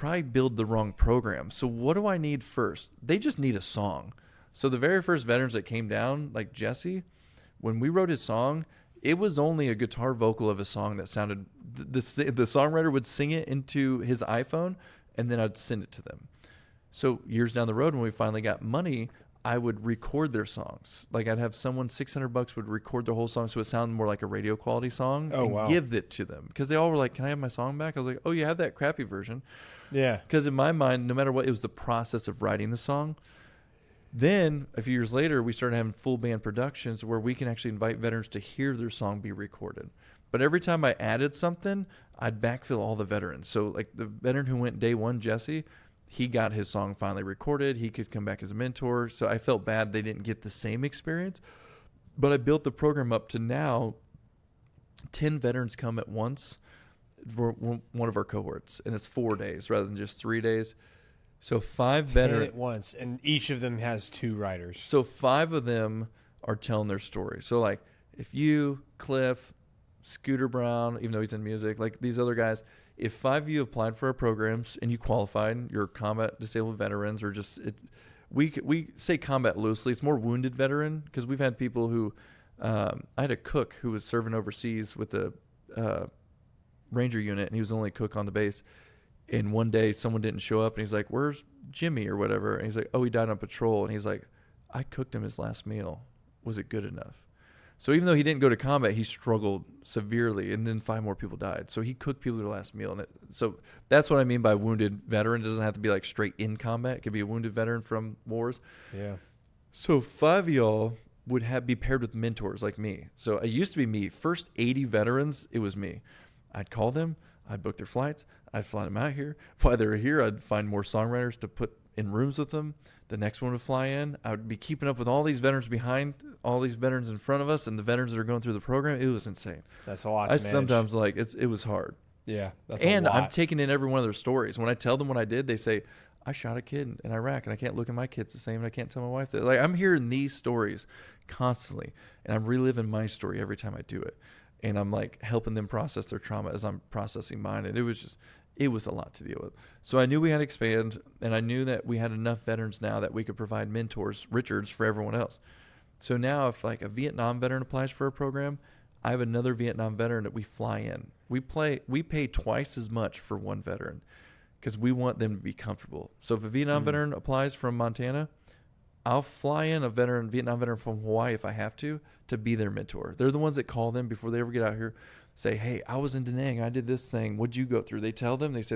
probably build the wrong program. So what do I need first? They just need a song. So the very first veterans that came down, like Jesse, when we wrote his song, it was only a guitar vocal of a song that sounded, the songwriter would sing it into his iPhone, and then I'd send it to them. So years down the road, when we finally got money, I would record their songs. Like I'd have someone $600 would record their whole song so it sounded more like a radio quality song give it to them. Because they all were like, can I have my song back? I was like, oh, you have that crappy version. Yeah. Because in my mind, no matter what, it was the process of writing the song. Then a few years later, we started having full band productions where we can actually invite veterans to hear their song be recorded. But every time I added something, I'd backfill all the veterans. So like the veteran who went day one, Jesse, he got his song finally recorded. He could come back as a mentor. So I felt bad they didn't get the same experience. But I built the program up to now 10 veterans come at once for one of our cohorts. And it's 4 days rather than just 3 days. So 5 veterans at once, and each of them has 2 writers. So 5 of them are telling their story. So like if you, Cliff, Scooter Brown, even though he's in music, like these other guys, if 5 of you applied for our programs and you qualified, you're combat disabled veterans or just we say combat loosely. It's more wounded veteran because we've had people who I had a cook who was serving overseas with the Ranger unit, and he was the only cook on the base. And one day someone didn't show up, and he's like, where's Jimmy or whatever? And he's like, oh, he died on patrol. And he's like, I cooked him his last meal. Was it good enough? So even though he didn't go to combat, he struggled severely, and then 5 more people died. So he cooked people their last meal. And so that's what I mean by wounded veteran. It doesn't have to be like straight in combat. It could be a wounded veteran from wars. Yeah. So 5 of y'all would be paired with mentors like me. So it used to be me. First 80 veterans, it was me. I'd call them. I'd book their flights. I'd fly them out here. While they were here, I'd find more songwriters to put in rooms with them. The next one would fly in. I would be keeping up with all these veterans behind, all these veterans in front of us, and the veterans that are going through the program. It was insane. That's a lot to manage. Sometimes like it was hard. Yeah, that's and a lot. I'm taking in every one of their stories. When I tell them what I did, they say, I shot a kid in Iraq, and I can't look at my kids the same, and I can't tell my wife that. Like I'm hearing these stories constantly, and I'm reliving my story every time I do it. And I'm like helping them process their trauma as I'm processing mine. And it was a lot to deal with. So I knew we had to expand, and I knew that we had enough veterans now that we could provide mentors, Richards, for everyone else. So now if like a Vietnam veteran applies for a program, I have another Vietnam veteran that we fly in. We pay twice as much for one veteran because we want them to be comfortable. So if a Vietnam veteran applies from Montana, I'll fly in a Vietnam veteran from Hawaii if I have to be their mentor. They're the ones that call them before they ever get out here, say, hey, I was in Da Nang. I did this thing. What'd you go through? They tell them. They say,